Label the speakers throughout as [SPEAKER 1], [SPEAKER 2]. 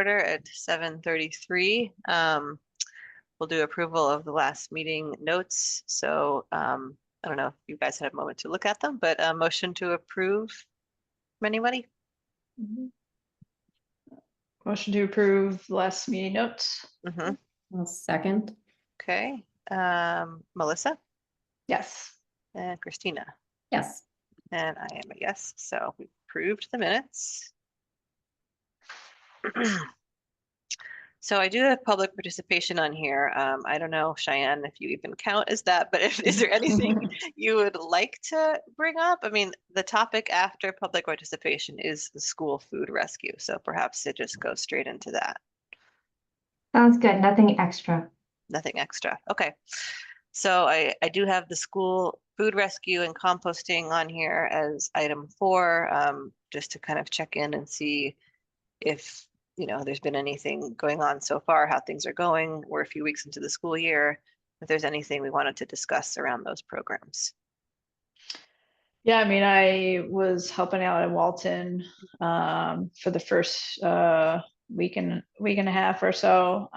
[SPEAKER 1] order at 7:33. We'll do approval of the last meeting notes. So I don't know if you guys had a moment to look at them, but a motion to approve from anybody?
[SPEAKER 2] Motion to approve last meeting notes.
[SPEAKER 1] Mm-hmm.
[SPEAKER 3] I'll second.
[SPEAKER 1] Okay. Melissa
[SPEAKER 2] Yes.
[SPEAKER 1] and Christina.
[SPEAKER 3] Yes.
[SPEAKER 1] And I am a yes. So we approved the minutes. So I do have public participation on here. I don't know, Cheyenne, if you even count as that, but is there anything you would like to bring up? I mean, the topic after public participation is the school food rescue. So perhaps it just goes straight into that.
[SPEAKER 4] Sounds good. Nothing extra.
[SPEAKER 1] Nothing extra. Okay. So I do have the school food rescue and composting on here as item 4, just to kind of check in and see if there's been anything going on so far, how things are going. We're a few weeks into the school year. If there's anything we wanted to discuss around those programs.
[SPEAKER 2] Yeah, I mean, I was helping out at Walton for the first week and a half or so,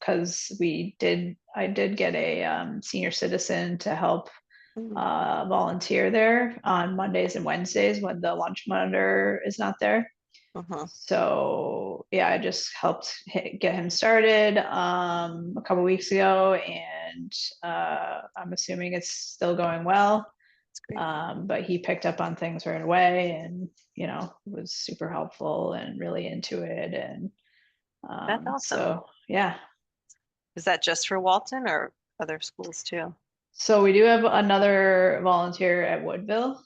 [SPEAKER 2] because I did get a senior citizen to help volunteer there on Mondays and Wednesdays when the lunch monitor is not there. So yeah, I just helped get him started a couple weeks ago, and I'm assuming it's still going well. But he picked up on things right away, and was super helpful and really into it. And
[SPEAKER 1] that's awesome.
[SPEAKER 2] So yeah.
[SPEAKER 1] Is that just for Walton or other schools too?
[SPEAKER 2] So we do have another volunteer at Woodville.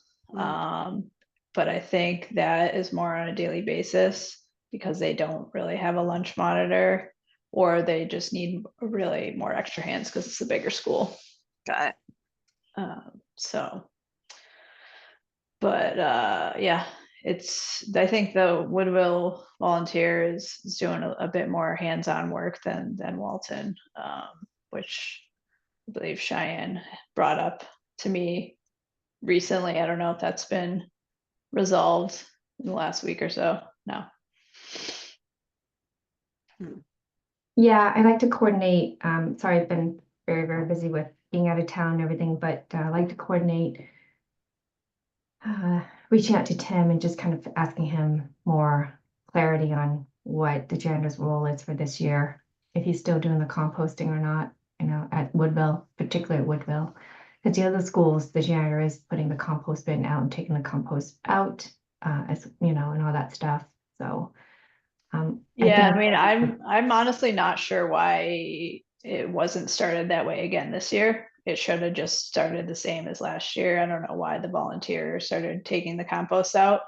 [SPEAKER 2] But I think that is more on a daily basis because they don't really have a lunch monitor, or they just need really more extra hands because it's a bigger school.
[SPEAKER 1] Got it.
[SPEAKER 2] Yeah, I think the Woodville volunteer is doing a bit more hands-on work than Walton, which I believe Cheyenne brought up to me recently. I don't know if that's been resolved in the last week or so. No.
[SPEAKER 4] Yeah, I like to coordinate. Sorry, I've been very, very busy with being out of town and everything, but I like to coordinate reaching out to Tim and just kind of asking him more clarity on what the janitor's role is for this year, if he's still doing the composting or not, at Woodville, particularly at Woodville. Because the other schools, the janitor is putting the compost bin out and taking the compost out, as and all that stuff. So,
[SPEAKER 2] yeah, I mean, I'm honestly not sure why it wasn't started that way again this year. It should have just started the same as last year. I don't know why the volunteer started taking the compost out.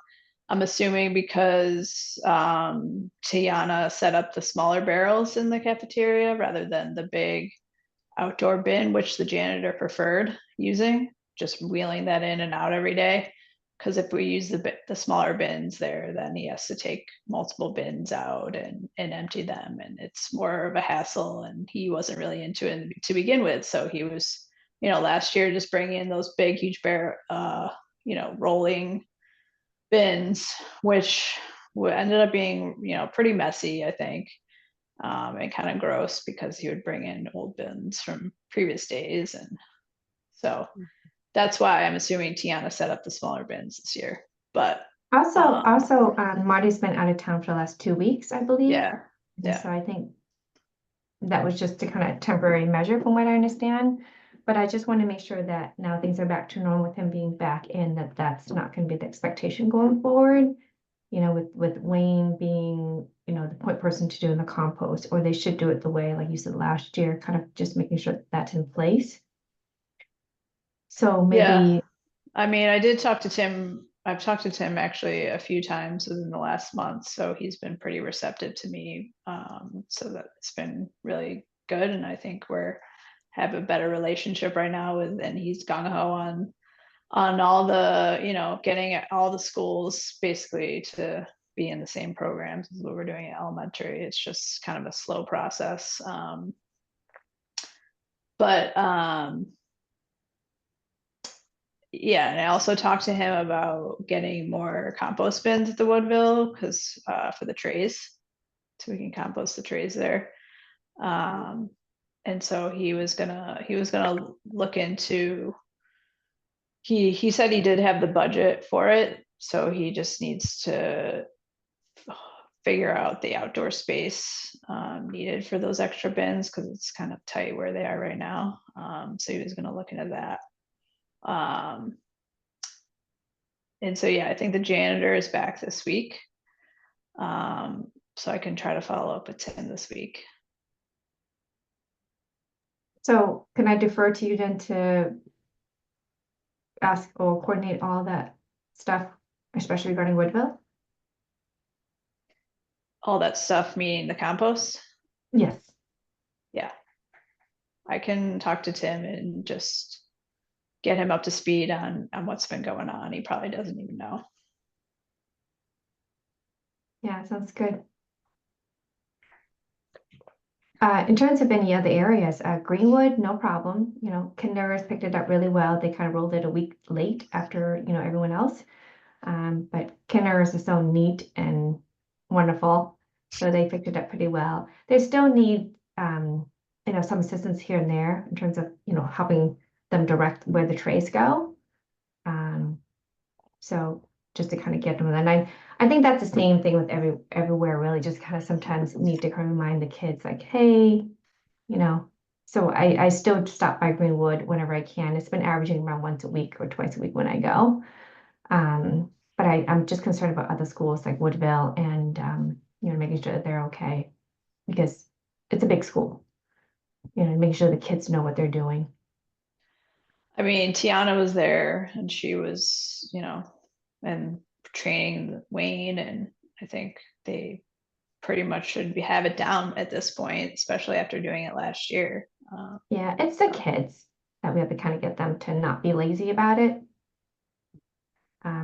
[SPEAKER 2] I'm assuming because Tiana set up the smaller barrels in the cafeteria rather than the big outdoor bin, which the janitor preferred using, just wheeling that in and out every day. Because if we use the smaller bins there, then he has to take multiple bins out and empty them, and it's more of a hassle. And he wasn't really into it to begin with, so he was, last year just bringing in those big, huge rolling bins, which ended up being, pretty messy, I think. And kind of gross because he would bring in old bins from previous days. And so that's why I'm assuming Tiana set up the smaller bins this year. But
[SPEAKER 4] also, Marty's been out of town for the last 2 weeks, I believe.
[SPEAKER 2] Yeah.
[SPEAKER 4] So I think that was just a kind of temporary measure from what I understand. But I just want to make sure that now things are back to normal with him being back in, that's not going to be the expectation going forward. With Wayne being, the point person to do in the compost, or they should do it the way, like you said last year, kind of just making sure that's in place. So maybe.
[SPEAKER 2] Yeah. I mean, I did talk to Tim. I've talked to Tim actually a few times within the last month, so he's been pretty receptive to me. So that's been really good, and I think have a better relationship right now and he's gung ho on all the, getting all the schools basically to be in the same programs as what we're doing at elementary. It's just kind of a slow process. Yeah, and I also talked to him about getting more compost bins at the Woodville because for the trays. so we can compost the trays there. And so he was gonna look into, he said he did have the budget for it, so he just needs to figure out the outdoor space needed for those extra bins, because it's kind of tight where they are right now. So he was gonna look into that. And so, yeah, I think the janitor is back this week. So I can try to follow up with Tim this week.
[SPEAKER 4] So can I defer to you then to ask or coordinate all that stuff, especially regarding Woodville?
[SPEAKER 2] All that stuff, meaning the compost.
[SPEAKER 4] Yes.
[SPEAKER 2] Yeah. I can talk to Tim and just get him up to speed on what's been going on. He probably doesn't even know.
[SPEAKER 4] Yeah, sounds good. In terms of any other areas, Greenwood, no problem. You know, Kinder's picked it up really well. They kind of rolled it a week late after, you know, everyone else. But Kinder's is so neat and wonderful. So they picked it up pretty well. They still need, you know, some assistance here and there in terms of, you know, helping them direct where the trays go. So just to kind of get them, and I think that's the same thing with everywhere really, just kind of sometimes need to kind of remind the kids like, hey, you know. So I still stop by Greenwood whenever I can. It's been averaging around once a week or twice a week when I go. But I'm just concerned about other schools like Woodville and you know, making sure that they're okay, because it's a big school, you know, making sure the kids know what they're doing.
[SPEAKER 2] I mean, Tiana was there and she was, you know, and training Wayne, and I think they pretty much should have it down at this point, especially after doing it last year.
[SPEAKER 4] Yeah, it's the kids that we have to kind of get them to not be lazy about it.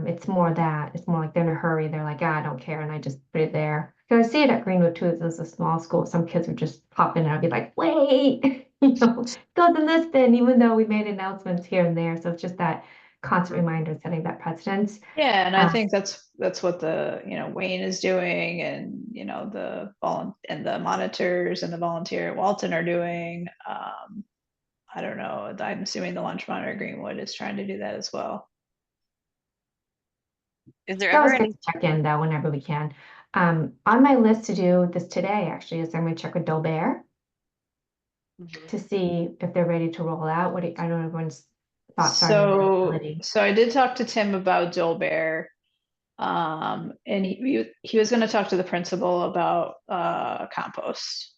[SPEAKER 4] It's more like they're in a hurry. They're like, I don't care, and I just put it there. Because I see it at Greenwood too. It's a small school. Some kids would just pop in and I'd be like, wait, you know, goes in this bin, even though we made announcements here and there. So it's just that constant reminder, setting that precedence.
[SPEAKER 2] Yeah, and I think that's what the, you know, Wayne is doing, and you know, the monitors and the volunteer at Walton are doing. I don't know. I'm assuming the lunch monitor at Greenwood is trying to do that as well.
[SPEAKER 1] Is there
[SPEAKER 4] That
[SPEAKER 1] ever
[SPEAKER 4] was good
[SPEAKER 1] any,
[SPEAKER 4] to check in though, whenever we can. On my list to do this today actually is I'm going to check with Dolbear
[SPEAKER 1] Mhm.
[SPEAKER 4] to see if they're ready to roll out. I don't know everyone's thoughts are on
[SPEAKER 2] So,
[SPEAKER 4] availability.
[SPEAKER 2] so I did talk to Tim about Dolbear. And he was going to talk to the principal about compost,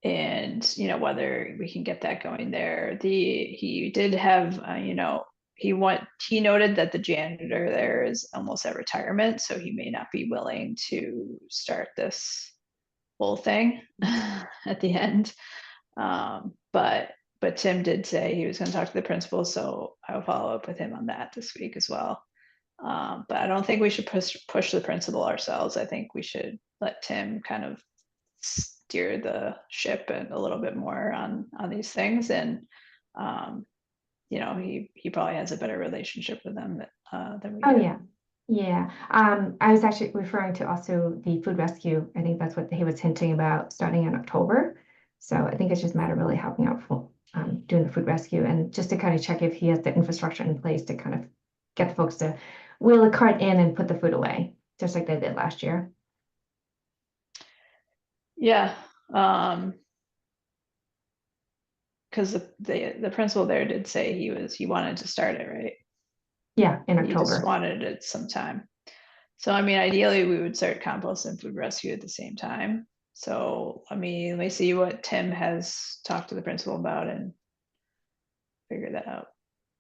[SPEAKER 2] and you know, whether we can get that going there. He did have you know, he noted that the janitor there is almost at retirement, so he may not be willing to start this whole thing at the end. But Tim did say he was going to talk to the principal, so I'll follow up with him on that this week as well. But I don't think we should push the principal ourselves. I think we should let Tim kind of steer the ship a little bit more on these things, and you know, he probably has a better relationship with them than we
[SPEAKER 4] Oh
[SPEAKER 2] do.
[SPEAKER 4] yeah. Yeah. I was actually referring to also the food rescue. I think that's what he was hinting about starting in October. So I think it's just a matter of really helping out for doing the food rescue, and just to kind of check if he has the infrastructure in place to kind of get the folks to wheel a cart in and put the food away, just like they did last year.
[SPEAKER 2] Yeah. Because the principal there did say he wanted to start it, right?
[SPEAKER 4] Yeah, in
[SPEAKER 2] He just
[SPEAKER 4] October.
[SPEAKER 2] wanted it sometime. So I mean, ideally we would start compost and food rescue at the same time. So let me see what Tim has talked to the principal about and figure that out.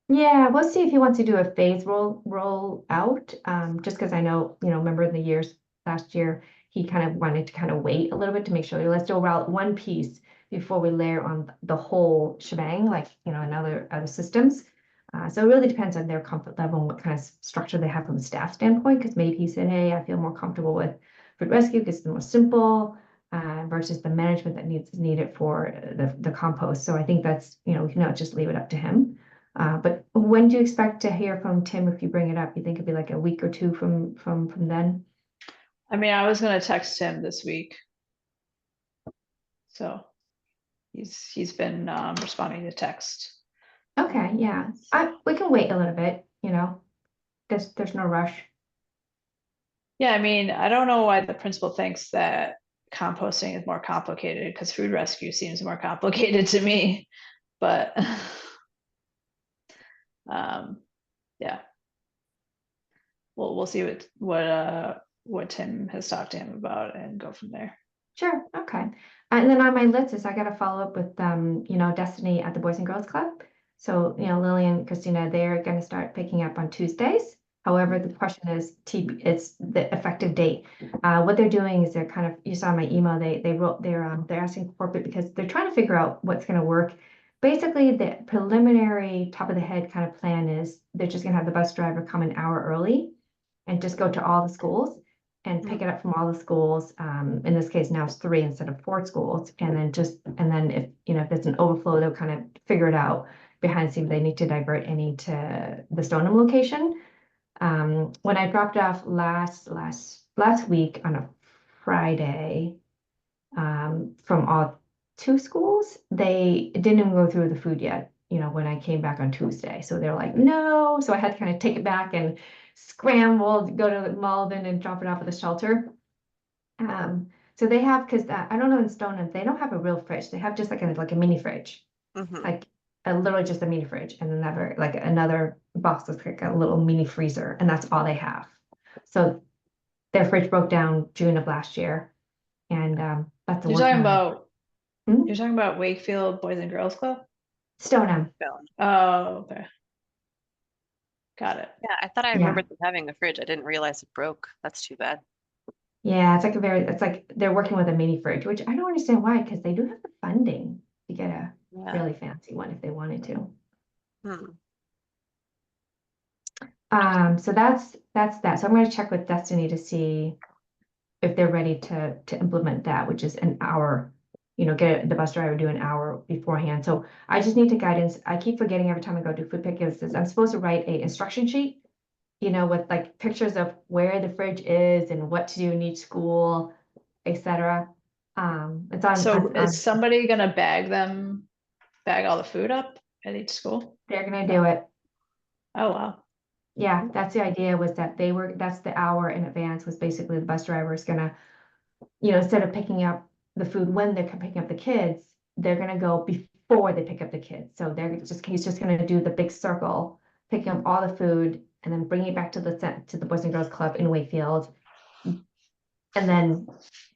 [SPEAKER 4] Yeah, we'll see if he wants to do a phase roll out. Just because I know, you know, remember in the years last year, he kind of wanted to kind of wait a little bit to make sure, let's do route one piece before we layer on the whole shebang, like, you know, in other systems. So it really depends on their comfort level and what kind of structure they have from a staff standpoint, because maybe he said, hey, I feel more comfortable with food rescue because it's more simple versus the management that needed for the compost. So I think that's, you know, we can just leave it up to him. But when do you expect to hear from Tim if you bring it up? You think it'd be like a week or two from then?
[SPEAKER 2] I mean, I was gonna text him this week. So he's been responding to text.
[SPEAKER 4] Okay, yeah, we can wait a little bit, you know, there's no rush.
[SPEAKER 2] Yeah, I mean, I don't know why the principal thinks that composting is more complicated, because food rescue seems more complicated to me, but yeah. We'll see what Tim has talked to him about and go from there.
[SPEAKER 4] Sure, okay. And then on my list is I gotta follow up with, you know, Destiny at the Boys and Girls Club. So, you know, Lily and Christina, they're gonna start picking up on Tuesdays. However, the question is it's the effective date. What they're doing is they're kind of, you saw my email, they wrote, they're asking corporate because they're trying to figure out what's gonna work. Basically, the preliminary top of the head kind of plan is they're just gonna have the bus driver come an hour early and just go to all the schools and pick it up from all the schools. In this case, now it's 3 instead of 4 schools. And then if, you know, if there's an overflow, they'll kind of figure it out behind the scenes. They need to divert any to the Stoneham location. When I dropped off last week on a Friday, from all 2 schools, they didn't even go through the food yet, you know, when I came back on Tuesday. So they're like, no. So I had to kind of take it back and scramble, go to Malden and drop it off at the shelter. So they have, because I don't know in Stoneham, they don't have a real fridge. They have just like a mini fridge, like literally just a mini fridge, and then like another box that's like a little mini freezer, and that's all they have. So their fridge broke down June of last year, and that's the
[SPEAKER 2] You're
[SPEAKER 4] work
[SPEAKER 2] talking
[SPEAKER 4] on it.
[SPEAKER 2] about
[SPEAKER 4] Hmm?
[SPEAKER 2] you're talking about Wakefield Boys and Girls Club?
[SPEAKER 4] Stoneham.
[SPEAKER 2] Oh, okay. Got it.
[SPEAKER 1] Yeah, I thought I
[SPEAKER 4] Yeah.
[SPEAKER 1] remembered them having a fridge. I didn't realize it broke. That's too bad.
[SPEAKER 4] Yeah, it's like they're working with a mini fridge, which I don't understand why, because they do have the funding to get a
[SPEAKER 1] Yeah.
[SPEAKER 4] really fancy one if they wanted to.
[SPEAKER 1] Hmm.
[SPEAKER 4] So that's that. So I'm going to check with Destiny to see if they're ready to implement that, which is an hour, you know, get the bus driver to do an hour beforehand. So I just need to guidance. I keep forgetting every time I go do food pickups, I'm supposed to write a instruction sheet, you know, with like pictures of where the fridge is and what to do in each school, etc. It's on,
[SPEAKER 2] So
[SPEAKER 4] on
[SPEAKER 2] is somebody gonna bag all the food up at each school?
[SPEAKER 4] they're gonna do it.
[SPEAKER 2] Oh, wow.
[SPEAKER 4] Yeah, that's the idea, was that that's the hour in advance, was basically the bus driver is gonna, you know, instead of picking up the food when they're picking up the kids, they're gonna go before they pick up the kids. So he's just gonna do the big circle, picking up all the food and then bringing it back to the Boys and Girls Club in Wakefield, and then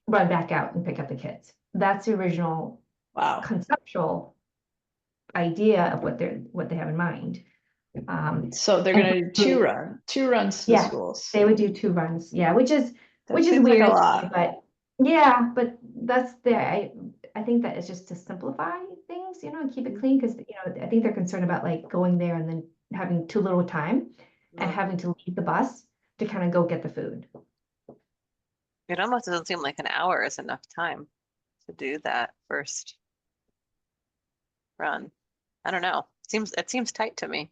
[SPEAKER 4] run back out and pick up the kids. That's the original
[SPEAKER 2] Wow.
[SPEAKER 4] conceptual idea of what they have in mind.
[SPEAKER 2] So they're
[SPEAKER 4] and
[SPEAKER 2] gonna do two runs to the
[SPEAKER 4] Yeah,
[SPEAKER 2] schools.
[SPEAKER 4] they would do 2 runs, yeah, which is
[SPEAKER 2] That seems like a
[SPEAKER 4] weird,
[SPEAKER 2] lot.
[SPEAKER 4] but yeah, but that's I think that is just to simplify things, you know, and keep it clean, because, you know, I think they're concerned about like going there and then having too little time and having to leave the bus to kind of go get the food.
[SPEAKER 1] It almost doesn't seem like an hour is enough time to do that first run. I don't know. It seems tight to me.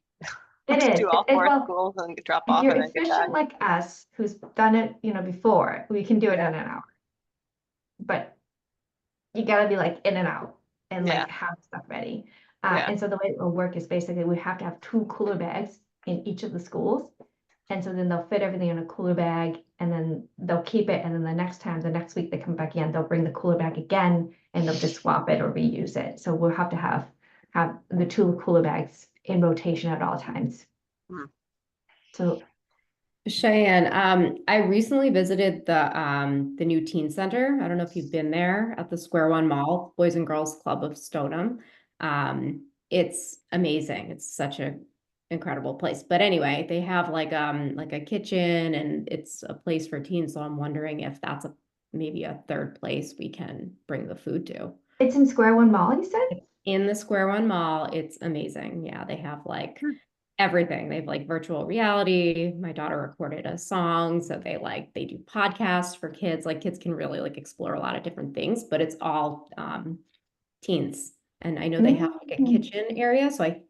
[SPEAKER 4] It
[SPEAKER 1] To
[SPEAKER 4] is.
[SPEAKER 1] do all
[SPEAKER 4] It,
[SPEAKER 1] 4
[SPEAKER 4] well,
[SPEAKER 1] schools and drop
[SPEAKER 4] if
[SPEAKER 1] off
[SPEAKER 4] you're
[SPEAKER 1] and then get back.
[SPEAKER 4] efficient like us, who's done it, you know, before, we can do it in an hour. But you gotta be like in and out and
[SPEAKER 1] Yeah.
[SPEAKER 4] like have stuff ready.
[SPEAKER 1] Yeah.
[SPEAKER 4] And so the way it will work is basically we have to have 2 cooler bags in each of the schools. And so then they'll fit everything in a cooler bag, and then they'll keep it. And then the next week they come back in, they'll bring the cooler bag again, and they'll just swap it or reuse it. So we'll have to have the 2 cooler bags in rotation at all times.
[SPEAKER 1] Hmm.
[SPEAKER 4] So
[SPEAKER 3] Cheyenne, I recently visited the new teen center. I don't know if you've been there, at the Square One Mall, Boys and Girls Club of Stoneham. It's amazing. It's such a incredible place. But anyway, they have like a kitchen, and it's a place for teens. So I'm wondering if that's maybe a third place we can bring the food to.
[SPEAKER 4] it's in Square One Mall, you said?
[SPEAKER 3] In the Square One Mall, it's amazing. Yeah, they have like everything. They have like virtual reality. My daughter recorded a song, so they do podcasts for kids. Like kids can really like explore a lot of different things, but it's all teens. And I know they have like a kitchen area, so I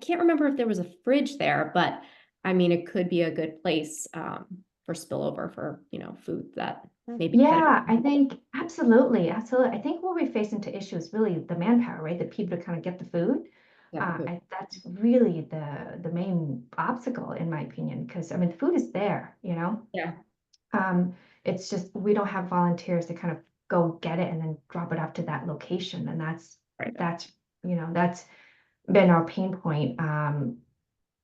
[SPEAKER 3] can't remember if there was a fridge there, but I mean it could be a good place for spillover for, you know, food that maybe get
[SPEAKER 4] Yeah, I think absolutely, absolutely. I think where we face into issues really the manpower, right? The people to kind of get the food. That's really the main obstacle in my opinion, because I mean the food is there, you know.
[SPEAKER 3] Yeah.
[SPEAKER 4] It's just we don't have volunteers to kind of go get it and then drop it off to that location, and
[SPEAKER 3] Right.
[SPEAKER 4] that's that's been our pain point. I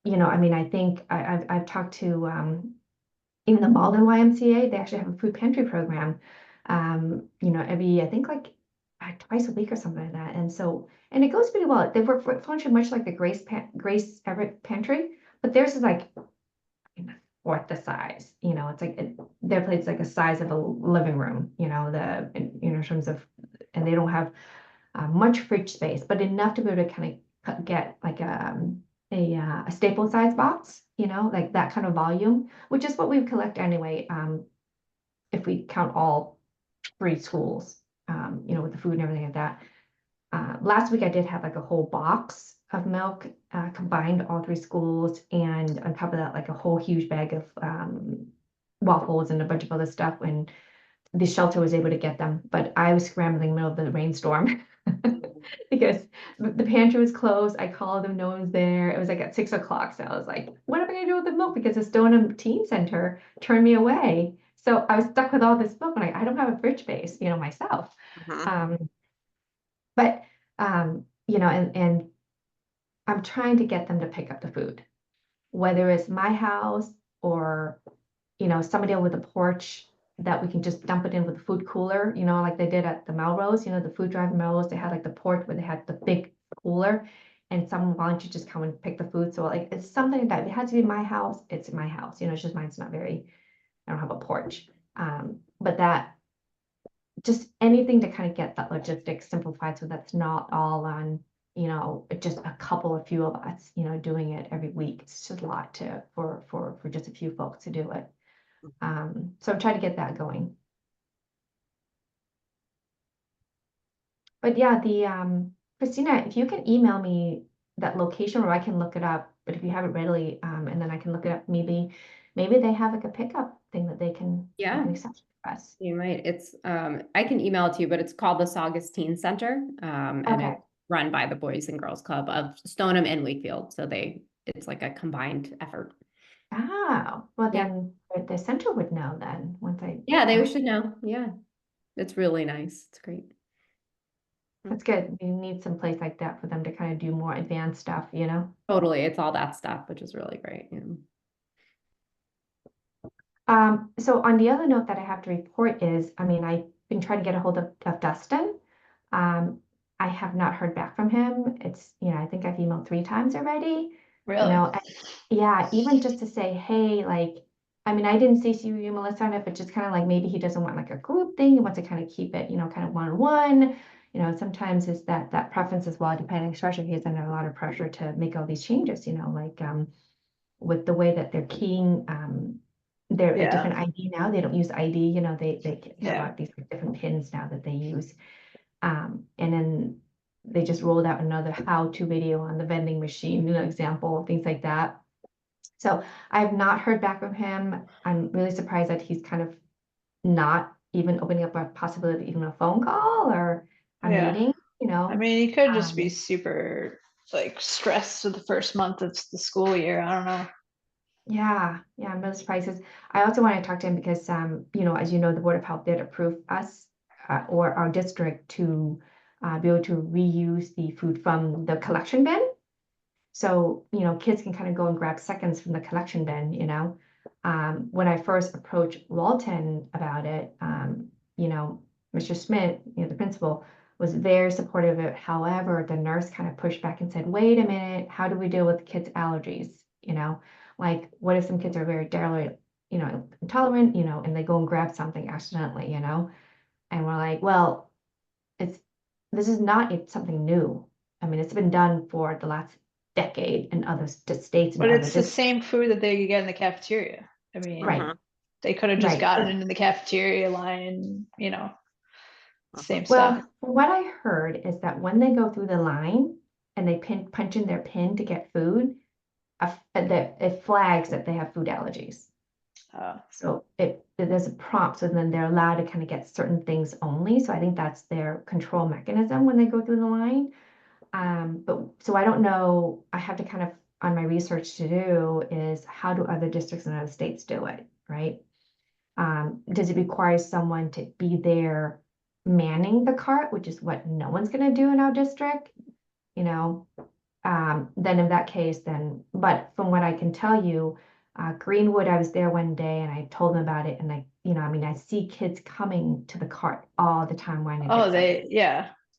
[SPEAKER 4] mean, I think I've talked to even the Malden YMCA, they actually have a food pantry program, every, I think like twice a week or something like that. And it goes pretty well. They function much like the Grace Everett Pantry, but theirs is like fourth the size, it's like, their plate's like a size of a living room, in terms of, and they don't have much fridge space, but enough to be able to kind of get like a staple size box, like that kind of volume, which is what we collect anyway, if we count all 3 schools, with the food and everything like that. Last week I did have like a whole box of milk, combined all 3 schools, and on top of that, like a whole huge bag of waffles and a bunch of other stuff, and the shelter was able to get them, but I was scrambling in the middle of the rainstorm because the pantry was closed. I called them, no one's there. It was like at 6 o'clock. So I was like, what am I gonna do with the milk? Because the Stoneham Teen Center turned me away. So I was stuck with all this milk and I don't have a fridge space, myself.
[SPEAKER 1] Mhm.
[SPEAKER 4] But and I'm trying to get them to pick up the food, whether it's my house or somebody with a porch that we can just dump it in with a food cooler, like they did at the Melrose, the food drive in Melrose, they had like the porch where they had the big cooler and some volunteer just come and pick the food. So like, it's something that if it has to be my house, it's my house, it's just mine's not very, I don't have a porch. But that just anything to kind of get that logistics simplified so that's not all on, just a few of us, doing it every week. It's just a lot for just a few folks to do it. So I'm trying to get that going. But yeah, Christina, if you can email me that location or I can look it up, but if you have it readily, and then I can look it up, maybe they have like a pickup thing that they can accept for us.
[SPEAKER 3] You might. It's I can email it to you, but it's called the Saugus Teen Center. And
[SPEAKER 4] Okay.
[SPEAKER 3] it's run by the Boys and Girls Club of Stoneham and Wakefield. So it's like a combined effort.
[SPEAKER 4] Oh, well
[SPEAKER 3] Yeah.
[SPEAKER 4] then the center would know then once I.
[SPEAKER 3] Yeah, they should know. Yeah. It's really nice. It's great.
[SPEAKER 4] That's good. We need some place like that for them to kind of do more advanced stuff,
[SPEAKER 3] Totally. It's all that stuff, which is really great. Yeah.
[SPEAKER 4] So on the other note that I have to report is, I mean, I've been trying to get a hold of Dustin. I have not heard back from him. It's, I think I've emailed 3 times already.
[SPEAKER 2] Really?
[SPEAKER 4] Yeah, even just to say, hey, like, I mean, I didn't CC you, Melissa, on it, but just kind of like maybe he doesn't want like a group thing. He wants to kind of keep it, kind of one-on-one. Sometimes it's that preference as well, depending, especially if he's under a lot of pressure to make all these changes, like with the way that they're keying, they're a different ID now. They don't use ID, they have these different pins now that they use. And then they just rolled out another how-to video on the vending machine, example, things like that. So I have not heard back from him. I'm really surprised that he's kind of not even opening up a possibility of even a phone call or a meeting,
[SPEAKER 2] I mean, he could just be super like stressed with the first month of the school year. I don't know.
[SPEAKER 4] Yeah, I'm really surprised. 'Cause I also want to talk to him because, as you know, the Board of Health did approve us or our district to be able to reuse the food from the collection bin. So, kids can kind of go and grab seconds from the collection bin, When I first approached Walton about it, Mr. Smith, the principal, was very supportive of it. However, the nurse kind of pushed back and said, wait a minute, how do we deal with kids' allergies? Like what if some kids are very dairy, intolerant, and they go and grab something accidentally, and we're like, well, this is not something new. I mean, it's been done for the last decade in other states.
[SPEAKER 2] But it's the same food that they could get in the cafeteria. I mean,
[SPEAKER 4] right.
[SPEAKER 2] They could have just
[SPEAKER 4] Right.
[SPEAKER 2] gotten into the cafeteria line, same
[SPEAKER 4] Well,
[SPEAKER 2] stuff.
[SPEAKER 4] what I heard is that when they go through the line and they punch in their pin to get food, that it flags that they have food allergies. So there's a prompt, so then they're allowed to kind of get certain things only. So I think that's their control mechanism when they go through the line. But so I don't know, I have to kind of, on my research to do is how do other districts in other states do it, right? Does it require someone to be there manning the cart, which is what no one's gonna do in our district, you know? Then in that case, but from what I can tell you, Greenwood, I was there one day and I told them about it, and I see kids coming to the cart all the time when
[SPEAKER 2] Oh, they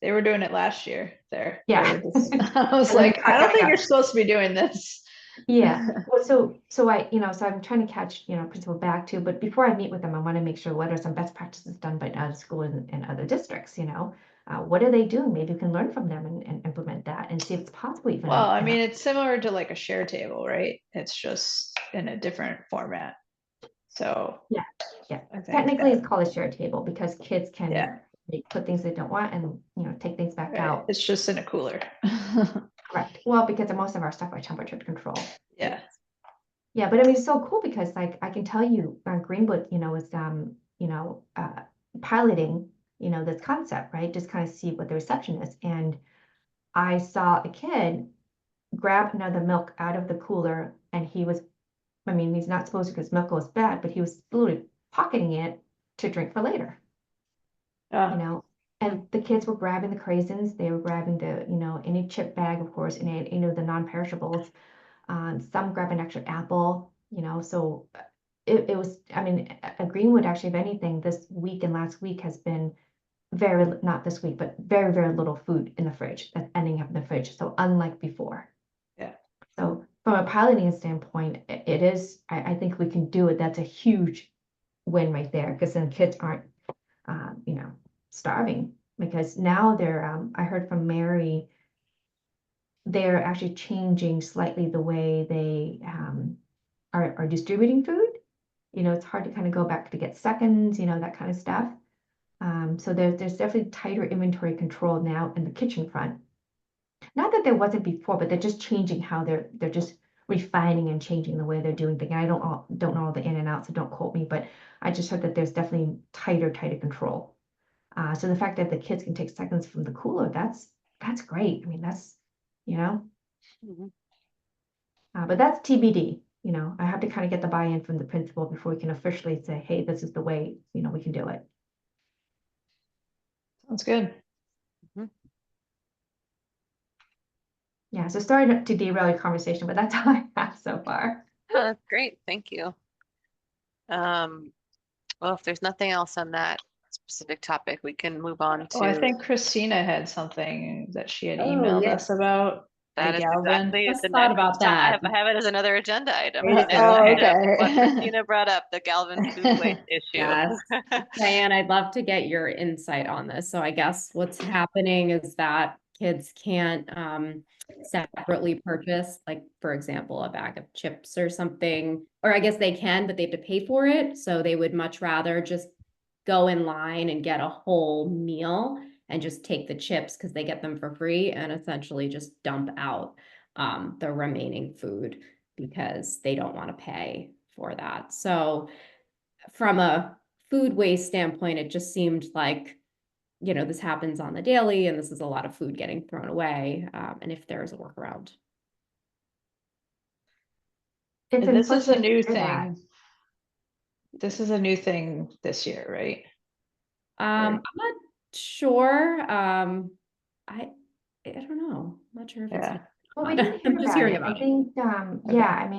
[SPEAKER 2] were doing it last year there. They
[SPEAKER 4] Yeah.
[SPEAKER 2] were just- I was
[SPEAKER 4] And then
[SPEAKER 2] like, I don't think
[SPEAKER 4] yeah.
[SPEAKER 2] you're supposed to be doing this.
[SPEAKER 4] Yeah, well, so I'm trying to catch, principal back to, but before I meet with them, I want to make sure what are some best practices done by other schools and other districts, what are they doing? Maybe we can learn from them and implement that and see if it's possible even.
[SPEAKER 2] Well, I mean, it's similar to like a share table, right? It's just in a different format. So
[SPEAKER 4] Yeah.
[SPEAKER 2] I think
[SPEAKER 4] Technically,
[SPEAKER 2] that-
[SPEAKER 4] it's called a share table because kids can
[SPEAKER 2] Yeah.
[SPEAKER 4] put things they don't want and, take things back
[SPEAKER 2] right.
[SPEAKER 4] out.
[SPEAKER 2] It's just in a cooler.
[SPEAKER 4] Correct. Well, because most of our stuff are temperature control.
[SPEAKER 2] Yeah.
[SPEAKER 4] Yeah, but I mean, it's so cool because like I can tell you, Greenwood, is piloting, this concept, right? Just kind of see what the reception is. And I saw a kid grab another milk out of the cooler, and he's not supposed to because milk goes bad, but he was literally pocketing it to drink for later, And the kids were grabbing the craisins, they were grabbing the, any chip bag, of course, and the non-perishables. Some grab an extra apple, so it was, a Greenwood actually, if anything, this week and last week has been not this week, but very, very little food in the fridge that's ending up in the fridge. So unlike before.
[SPEAKER 2] Yeah.
[SPEAKER 4] So from a piloting standpoint, it is, I think we can do it. That's a huge win right there because then kids aren't, starving because now I heard from Mary, they're actually changing slightly the way they are distributing food. It's hard to kind of go back to get seconds, that kind of stuff. So there's definitely tighter inventory control now in the kitchen front. Not that there wasn't before, but they're just changing how they're just refining and changing the way they're doing things. I don't know all the in and outs, so don't quote me, but I just heard that there's definitely tighter control. So the fact that the kids can take seconds from the cooler, that's great. I mean, that's, but that's TBD. I have to kind of get the buy-in from the principal before we can officially say, hey, this is the way, we can do it.
[SPEAKER 2] Sounds good.
[SPEAKER 4] Yeah, so sorry to derail your conversation, but that's all I have so far.
[SPEAKER 1] Oh, that's great. Thank you. Well, if there's nothing else on that specific topic, we can move on to.
[SPEAKER 2] Oh, I think Christina had something that she had
[SPEAKER 3] Oh,
[SPEAKER 2] emailed
[SPEAKER 3] yeah.
[SPEAKER 2] us about.
[SPEAKER 1] That
[SPEAKER 2] the
[SPEAKER 1] is
[SPEAKER 2] Galvin.
[SPEAKER 1] exactly
[SPEAKER 3] Just
[SPEAKER 1] the
[SPEAKER 3] thought
[SPEAKER 1] next.
[SPEAKER 3] about
[SPEAKER 1] I
[SPEAKER 3] that.
[SPEAKER 1] have it as another agenda item.
[SPEAKER 3] Oh,
[SPEAKER 1] The next item,
[SPEAKER 2] okay.
[SPEAKER 1] what Christina brought up, the Galvin food waste issue.
[SPEAKER 3] Yes. Diane, I'd love to get your insight on this. So I guess what's happening is that kids can't separately purchase, like, for example, a bag of chips or something, or I guess they can, but they have to pay for it. So they would much rather just go in line and get a whole meal and just take the chips because they get them for free and essentially just dump out the remaining food because they don't want to pay for that. So from a food waste standpoint, it just seemed like, this happens on the daily and this is a lot of food getting thrown away. And if there's a workaround.
[SPEAKER 4] It's
[SPEAKER 2] And this is a
[SPEAKER 4] unfortunate
[SPEAKER 2] new
[SPEAKER 4] to hear that.
[SPEAKER 2] thing. This is a new thing this year, right?
[SPEAKER 3] I'm not sure. I don't know. I'm not sure if it's.
[SPEAKER 2] Yeah.
[SPEAKER 4] Well, we didn't hear
[SPEAKER 3] I'm just
[SPEAKER 4] about
[SPEAKER 3] hearing
[SPEAKER 4] it.
[SPEAKER 3] about
[SPEAKER 4] I
[SPEAKER 3] it.
[SPEAKER 4] think,
[SPEAKER 2] Okay.
[SPEAKER 4] yeah,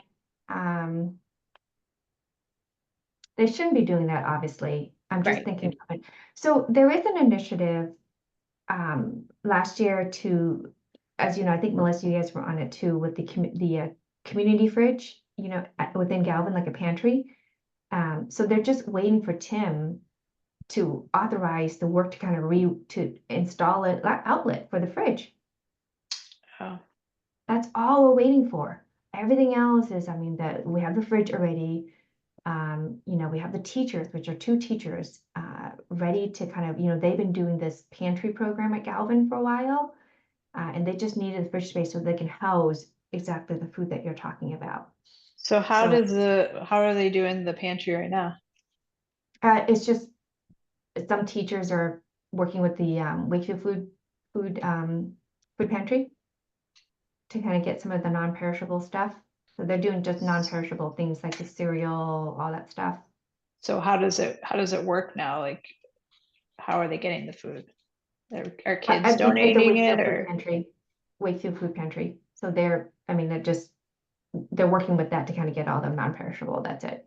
[SPEAKER 4] they shouldn't be doing that, obviously. I'm just
[SPEAKER 3] Right.
[SPEAKER 4] thinking of it. So there is an initiative last year to, as you know, I think Melissa, you guys were on it too, with the community fridge, within Galvin, like a pantry. So they're just waiting for Tim to authorize the work to kind of to install an outlet for the fridge.
[SPEAKER 2] Oh,
[SPEAKER 4] That's all we're waiting for. Everything else is, that we have the fridge already. We have the teachers, which are 2 teachers, ready to kind of, they've been doing this pantry program at Galvin for a while. And they just needed the fridge space so they can house exactly the food that you're talking about.
[SPEAKER 2] So how
[SPEAKER 4] So-
[SPEAKER 2] are they doing the pantry right now?
[SPEAKER 4] It's just, some teachers are working with the Wakefield food pantry to kind of get some of the non-perishable stuff. So they're doing just non-perishable things like the cereal, all that stuff.
[SPEAKER 2] So how does it work now? Like, how are they getting the food? Are kids
[SPEAKER 4] At the
[SPEAKER 2] donating it
[SPEAKER 4] Wakefield food
[SPEAKER 2] or?
[SPEAKER 4] pantry, Wakefield food pantry. So they're working with that to kind of get all the non-perishable. That's it.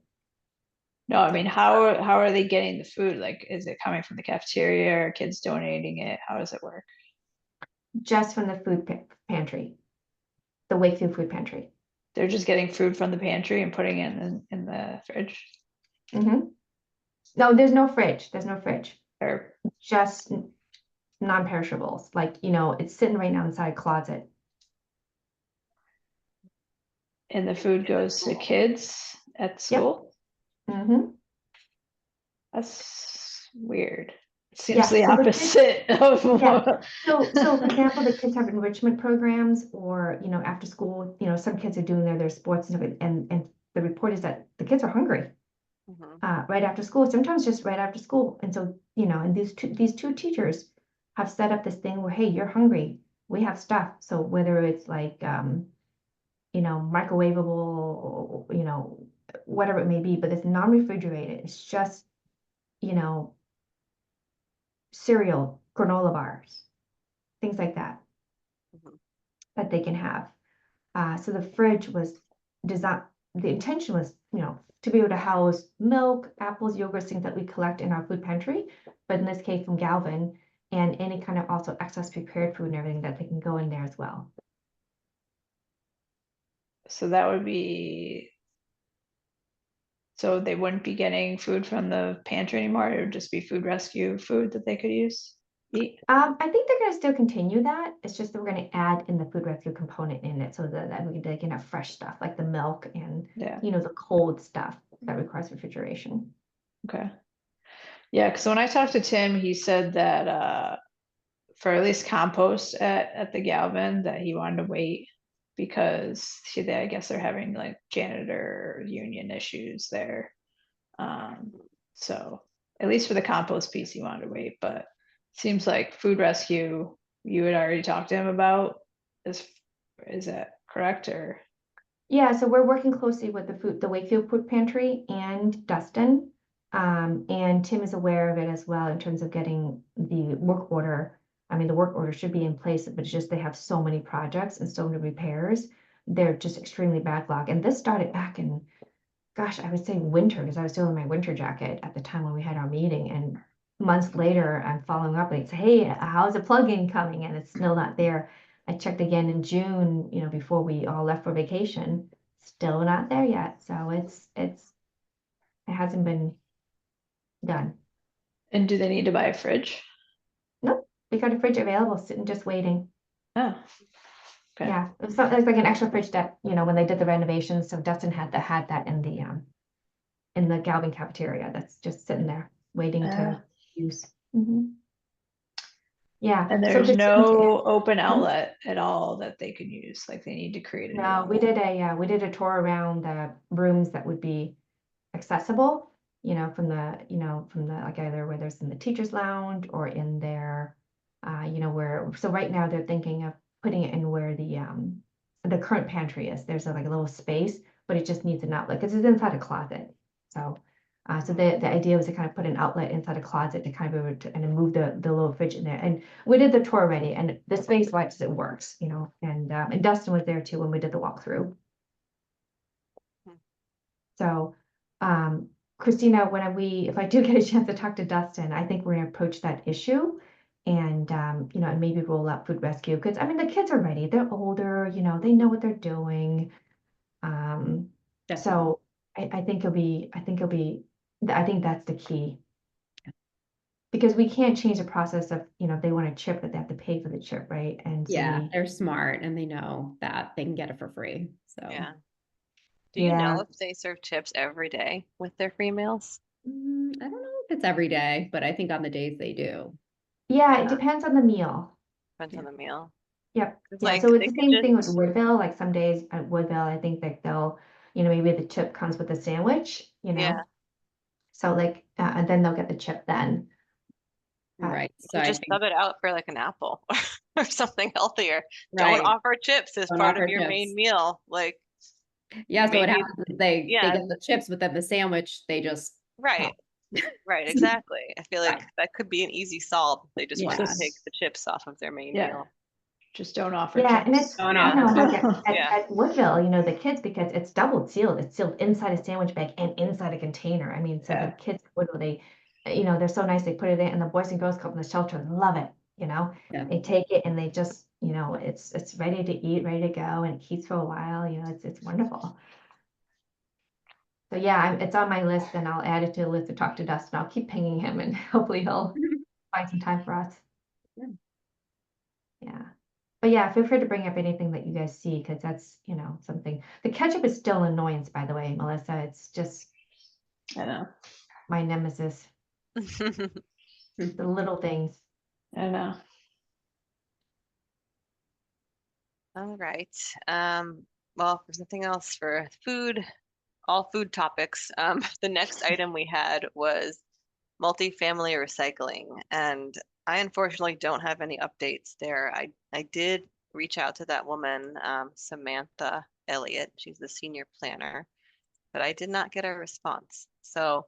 [SPEAKER 2] No, I mean, how are they getting the food? Like, is it coming from the cafeteria or kids donating it? How does it work?
[SPEAKER 4] Just from the pantry, the Wakefield food pantry.
[SPEAKER 2] They're just getting food from the pantry and putting it in the fridge
[SPEAKER 4] No, there's no fridge. There's no fridge.
[SPEAKER 2] or,
[SPEAKER 4] Just non-perishables. Like, it's sitting right now inside a closet.
[SPEAKER 2] and the food goes to kids at school?
[SPEAKER 4] Mm-hmm.
[SPEAKER 2] That's weird. It
[SPEAKER 4] Yeah,
[SPEAKER 2] seems the
[SPEAKER 4] so the kids-
[SPEAKER 2] opposite of
[SPEAKER 4] Yeah.
[SPEAKER 2] what.
[SPEAKER 4] So for example, the kids have enrichment programs or, after school, some kids are doing their sports and stuff, and the report is that the kids are hungry right after school, sometimes just right after school. And so, and these two teachers have set up this thing where, hey, you're hungry, we have stuff. So whether it's like, microwavable, whatever it may be, but it's non-refrigerated, it's just, cereal, granola bars, things like that. That they can have. So the fridge was designed, the intention was, to be able to house milk, apples, yogurts, things that we collect in our food pantry, but in this case from Galvin, and any kind of also excess prepared food and everything that they can go in there as well.
[SPEAKER 2] So that would be. So they wouldn't be getting food from the pantry anymore. It would just be food rescue food that they could eat.
[SPEAKER 4] I think they're gonna still continue that. It's just that we're gonna add in the food rescue component in it so that they can have fresh stuff like the milk and,
[SPEAKER 2] Yeah.
[SPEAKER 4] the cold stuff that requires refrigeration.
[SPEAKER 2] Okay. Yeah, because when I talked to Tim, he said that for at least compost at the Galvin, that he wanted to wait because I guess they're having like janitor union issues there. So at least for the compost piece, he wanted to wait, but seems like food rescue, you had already talked to him about. Is that correct or?
[SPEAKER 4] Yeah, so we're working closely with the Wakefield Food Pantry and Dustin. And Tim is aware of it as well in terms of getting the work order. I mean, the work order should be in place, but it's just they have so many projects and so many repairs. They're just extremely backlogged. And this started back in, gosh, I would say winter, because I was doing my winter jacket at the time when we had our meeting. And months later, I'm following up and say, hey, how's the plug-in coming? And it's still not there. I checked again in June, before we all left for vacation, still not there yet. So it hasn't been done.
[SPEAKER 2] And do they need to buy a fridge?
[SPEAKER 4] Nope, we got a fridge available, sitting just waiting.
[SPEAKER 2] Oh, okay.
[SPEAKER 4] Yeah, it's like an extra fridge that, when they did the renovations, so Dustin had that in the Galvin cafeteria, that's just sitting there waiting to use. Yeah.
[SPEAKER 2] And
[SPEAKER 4] so
[SPEAKER 2] there's
[SPEAKER 4] Christine-
[SPEAKER 2] no open outlet at all that they could use, like they need to create a new
[SPEAKER 4] No,
[SPEAKER 2] one.
[SPEAKER 4] we did a tour around the rooms that would be accessible, from the like either whether it's in the teacher's lounge or in their, so right now they're thinking of putting it in where the current pantry is. There's like a little space, but it just needs an outlet because it's inside a closet. So the idea was to kind of put an outlet inside a closet to kind of be able to, and move the little fridge in there. And we did the tour already, and the space wise it works, and Dustin was there too when we did the walkthrough. So, Christina, if I do get a chance to talk to Dustin, I think we're gonna approach that issue and, and maybe roll out food rescue, because I mean, the kids are ready, they're older, they know what they're doing. So I think I think that's the key. Because we can't change the process of, if they want a chip, that they have to pay for the chip, right? And so
[SPEAKER 3] Yeah, they're smart and they know that they can get it for free, so.
[SPEAKER 1] Yeah. Do you know if they serve chips every day with their free meals?
[SPEAKER 3] I don't know if it's every day, but I think on the days they do.
[SPEAKER 4] Yeah, it depends on the meal.
[SPEAKER 1] Depends on the meal.
[SPEAKER 4] Yep.
[SPEAKER 1] It's
[SPEAKER 4] Yeah,
[SPEAKER 1] like
[SPEAKER 4] so
[SPEAKER 1] they
[SPEAKER 4] it's the
[SPEAKER 1] could
[SPEAKER 4] same thing with
[SPEAKER 1] just-
[SPEAKER 4] Woodville, like some days at Woodville, I think that they'll, you know, maybe the chip comes with the sandwich, you know?
[SPEAKER 1] Yeah.
[SPEAKER 4] So like, and then they'll get the chip then.
[SPEAKER 3] Right. So
[SPEAKER 1] You
[SPEAKER 3] I
[SPEAKER 1] just
[SPEAKER 3] think,
[SPEAKER 1] sub it out for like an apple or something healthier.
[SPEAKER 3] right.
[SPEAKER 1] Don't offer chips as
[SPEAKER 3] Don't
[SPEAKER 1] part of
[SPEAKER 3] offer
[SPEAKER 1] your
[SPEAKER 3] chips.
[SPEAKER 1] main meal. Like,
[SPEAKER 3] Yeah, so what
[SPEAKER 1] maybe,
[SPEAKER 3] happens is they
[SPEAKER 1] yeah,
[SPEAKER 3] get the chips, but then the sandwich, they just
[SPEAKER 1] right,
[SPEAKER 3] pop.
[SPEAKER 1] right, exactly. I feel like
[SPEAKER 3] Right.
[SPEAKER 1] that could be an easy solve. They just want to
[SPEAKER 3] Yeah.
[SPEAKER 1] take the chips off of their main
[SPEAKER 2] Yeah.
[SPEAKER 1] meal.
[SPEAKER 2] Just don't offer
[SPEAKER 4] Yeah, and
[SPEAKER 2] chips.
[SPEAKER 4] it's,
[SPEAKER 3] Don't
[SPEAKER 4] you
[SPEAKER 1] Yeah.
[SPEAKER 4] know,
[SPEAKER 3] offer
[SPEAKER 4] like
[SPEAKER 3] chips.
[SPEAKER 1] Yeah.
[SPEAKER 4] at Woodville, you know, the kids, because it's double sealed, it's sealed inside a sandwich bag and inside a container. I mean, so
[SPEAKER 2] Yeah.
[SPEAKER 4] the kids at Woodville, they, you know, they're so nice, they put it in, and the Boys and Girls Club in the shelter love it, you know?
[SPEAKER 3] Yeah.
[SPEAKER 4] They take it and they just, you know, it's ready to eat, ready to go, and it keeps for a while, you know, it's wonderful. So yeah, it's on my list, and I'll add it to the list to talk to Dustin. I'll keep pinging him, and hopefully he'll find some time for us.
[SPEAKER 3] Yeah.
[SPEAKER 4] Yeah. But yeah, feel free to bring up anything that you guys see, because that's, you know, something. The ketchup is still an annoyance, by the way, Melissa. It's just
[SPEAKER 2] I know.
[SPEAKER 4] my nemesis. The little things.
[SPEAKER 2] I know.
[SPEAKER 1] All right. Well, if there's nothing else for food, all food topics. The next item we had was multifamily recycling, and I unfortunately don't have any updates there. I did reach out to that woman, Samantha Elliott. She's the senior planner, but I did not get a response. So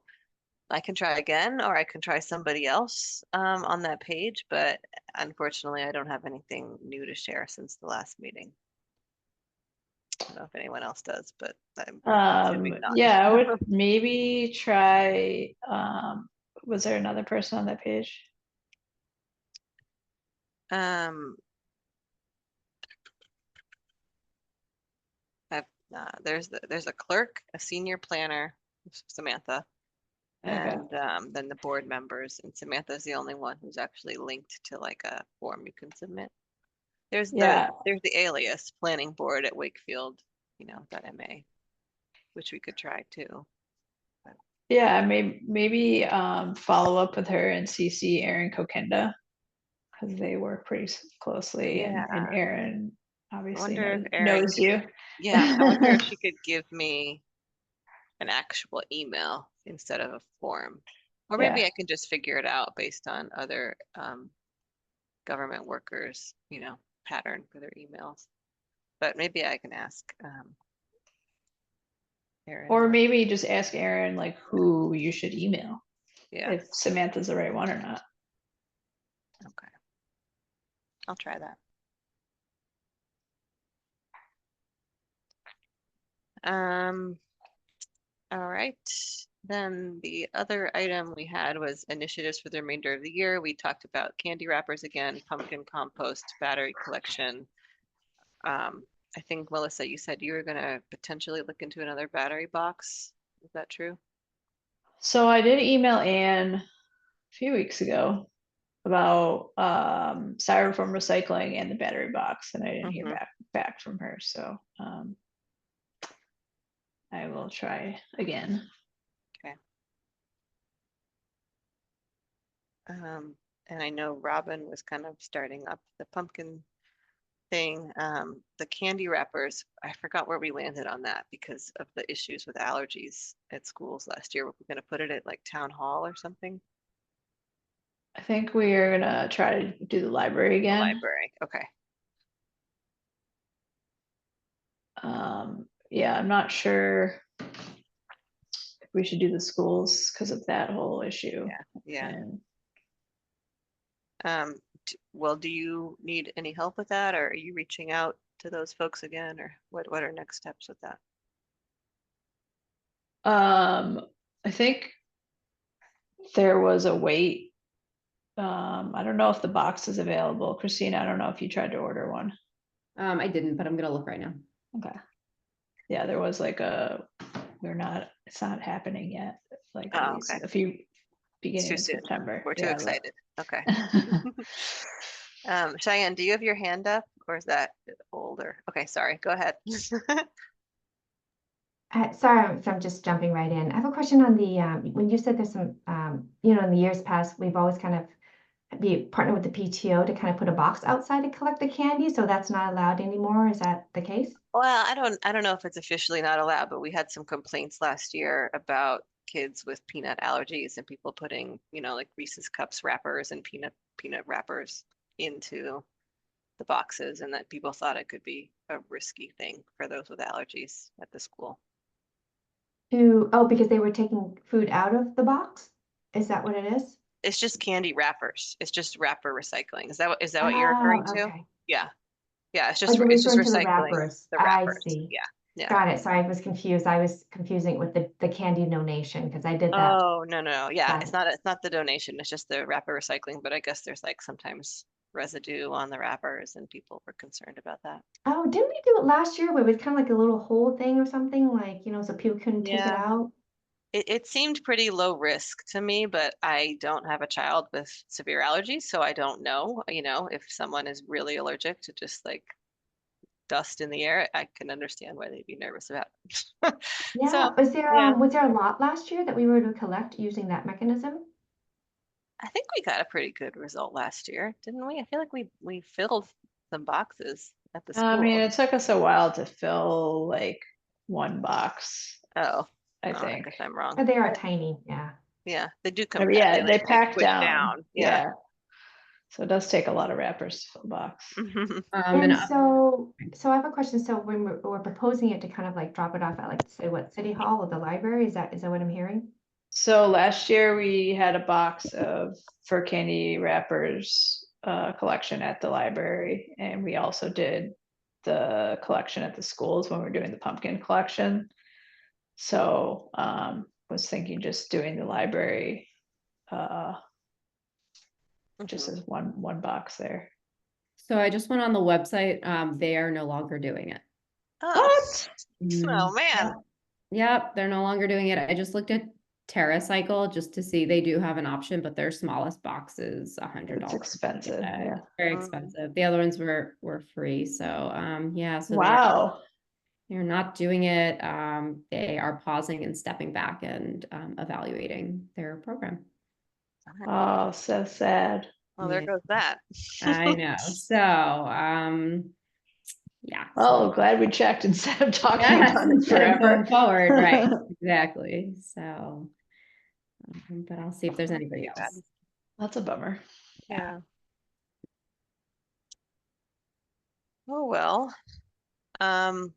[SPEAKER 1] I can try again, or I can try somebody else on that page, but unfortunately, I don't have anything new to share since the last meeting. I don't know if anyone else does, but I'm assuming not.
[SPEAKER 2] Yeah, I would maybe try, was there another person on that page?
[SPEAKER 1] Um, there's a clerk, a senior planner, Samantha,
[SPEAKER 2] Okay.
[SPEAKER 1] and then the board members, and Samantha's the only one who's actually linked to like a form you can submit.
[SPEAKER 2] Yeah.
[SPEAKER 1] There's the alias planning board at Wakefield, you know, .ma, which we could try too.
[SPEAKER 2] Yeah, maybe follow up with her and CC Aaron Kokenda, because they work pretty closely, and
[SPEAKER 1] Yeah.
[SPEAKER 2] Aaron
[SPEAKER 1] I
[SPEAKER 2] obviously
[SPEAKER 1] wonder if
[SPEAKER 2] knows you.
[SPEAKER 1] yeah, I wonder if she could give me an actual email instead of a form. Or maybe
[SPEAKER 2] Yeah.
[SPEAKER 1] I can just figure it out based on other government workers, you know, pattern for their emails. But maybe I can ask Erin.
[SPEAKER 2] Or maybe just ask Aaron like who you should email,
[SPEAKER 1] Yeah,
[SPEAKER 2] if Samantha's the right one or not.
[SPEAKER 1] okay. I'll try that. All right. Then the other item we had was initiatives for the remainder of the year. We talked about candy wrappers again, pumpkin compost, battery collection. I think Melissa, you said you were gonna potentially look into another battery box. Is that true?
[SPEAKER 2] So I did email Anne a few weeks ago about styrofoam recycling and the battery box, and I didn't hear back from her. So I will try again.
[SPEAKER 1] Okay. And I know Robin was kind of starting up the pumpkin thing. The candy wrappers, I forgot where we landed on that because of the issues with allergies at schools last year. We're gonna put it at like town hall or something.
[SPEAKER 2] I think we are gonna try to do the library
[SPEAKER 1] The
[SPEAKER 2] again.
[SPEAKER 1] library. Okay.
[SPEAKER 2] Yeah, I'm not sure if we should do the schools because of that whole issue.
[SPEAKER 1] Yeah.
[SPEAKER 2] And
[SPEAKER 1] Well, do you need any help with that, or are you reaching out to those folks again, or what are next steps with that?
[SPEAKER 2] I think there was a wait. I don't know if the box is available. Christina, I don't know if you tried to order one.
[SPEAKER 3] I didn't, but I'm gonna look right now.
[SPEAKER 2] Okay. Yeah, there was like it's not happening yet. Like
[SPEAKER 1] Oh, okay.
[SPEAKER 2] a few
[SPEAKER 1] It's
[SPEAKER 2] beginning
[SPEAKER 1] too
[SPEAKER 2] of
[SPEAKER 1] soon.
[SPEAKER 2] September.
[SPEAKER 1] We're too
[SPEAKER 2] Yeah,
[SPEAKER 1] excited. Okay. Cheyenne, do you have your hand up, or is that older? Okay, sorry. Go ahead.
[SPEAKER 4] Sorry, so I'm just jumping right in. I have a question on the, when you said there's some, you know, in the years past, we've always kind of be partnered with the PTO to kind of put a box outside to collect the candy, so that's not allowed anymore. Is that the case?
[SPEAKER 1] Well, I don't know if it's officially not allowed, but we had some complaints last year about kids with peanut allergies and people putting, like Reese's Cups wrappers and peanut wrappers into the boxes, and that people thought it could be a risky thing for those with allergies at the school.
[SPEAKER 4] Oh, because they were taking food out of the box? Is that what it is?
[SPEAKER 1] It's just candy wrappers. It's just wrapper recycling. Is that what you're
[SPEAKER 4] Oh,
[SPEAKER 1] referring to?
[SPEAKER 4] okay.
[SPEAKER 1] Yeah. Yeah,
[SPEAKER 4] Oh, you're
[SPEAKER 1] it's just
[SPEAKER 4] referring to the
[SPEAKER 1] recycling
[SPEAKER 4] wrappers.
[SPEAKER 1] the
[SPEAKER 4] I
[SPEAKER 1] wrappers.
[SPEAKER 4] see.
[SPEAKER 1] Yeah. Yeah.
[SPEAKER 4] Got it. Sorry, I was confused. I was confusing it with the candy donation because I did that.
[SPEAKER 1] Oh, no. Yeah,
[SPEAKER 4] Got
[SPEAKER 1] it's not the donation. It's just the wrapper recycling, but I guess there's like sometimes residue on the wrappers and people were concerned about that.
[SPEAKER 4] Oh, didn't we do it last year where it was kind of like a little hole thing or something like, so people couldn't take it
[SPEAKER 1] Yeah.
[SPEAKER 4] out?
[SPEAKER 1] It seemed pretty low risk to me, but I don't have a child with severe allergies, so I don't know, if someone is really allergic to just like dust in the air, I can understand why they'd be nervous about it.
[SPEAKER 4] Yeah.
[SPEAKER 1] So, yeah,
[SPEAKER 4] Was there a lot last year that we were to collect using that mechanism?
[SPEAKER 1] I think we got a pretty good result last year, didn't we? I feel like we filled some boxes at the
[SPEAKER 2] I mean,
[SPEAKER 1] school.
[SPEAKER 2] it took us a while to fill like one box,
[SPEAKER 1] Oh,
[SPEAKER 2] I
[SPEAKER 1] oh, I
[SPEAKER 2] think.
[SPEAKER 1] guess I'm wrong.
[SPEAKER 4] Oh, they are tiny, yeah.
[SPEAKER 1] Yeah, they do
[SPEAKER 2] I mean,
[SPEAKER 1] compact.
[SPEAKER 2] yeah, they
[SPEAKER 1] They
[SPEAKER 2] pack
[SPEAKER 1] squish
[SPEAKER 2] down.
[SPEAKER 1] down. Yeah.
[SPEAKER 2] So it does take a lot of wrappers to fill a box.
[SPEAKER 3] And
[SPEAKER 4] And so I have a question. So when we're proposing it to kind of like drop it off at like, say what, City Hall or the library, is that what I'm hearing?
[SPEAKER 2] So last year we had a box of fur candy wrappers collection at the library, and we also did the collection at the schools when we were doing the pumpkin collection. So was thinking just doing the library just
[SPEAKER 1] Mhm.
[SPEAKER 2] as one box there.
[SPEAKER 3] so I just went on the website. They are no longer doing it.
[SPEAKER 1] Oh,
[SPEAKER 2] What?
[SPEAKER 1] oh man.
[SPEAKER 3] Yep, they're no longer doing it. I just looked at TerraCycle just to see they do have an option, but their smallest box is $100.
[SPEAKER 2] It's expensive. Yeah.
[SPEAKER 3] Very
[SPEAKER 1] Mm.
[SPEAKER 3] expensive. The other ones were free. So yeah, so
[SPEAKER 2] Wow.
[SPEAKER 3] they're not doing it. They are pausing and stepping back and evaluating their program.
[SPEAKER 2] Oh, so sad.
[SPEAKER 1] Well, there
[SPEAKER 3] Yeah.
[SPEAKER 1] goes that.
[SPEAKER 3] I know. So yeah.
[SPEAKER 2] Oh, glad we checked instead of talking
[SPEAKER 3] Yes,
[SPEAKER 2] about it
[SPEAKER 3] instead of
[SPEAKER 2] forever.
[SPEAKER 3] going forward, right? Exactly. So, but I'll see if there's anybody
[SPEAKER 1] Too bad.
[SPEAKER 3] else.
[SPEAKER 2] That's a bummer.
[SPEAKER 1] Yeah. Oh well. Um,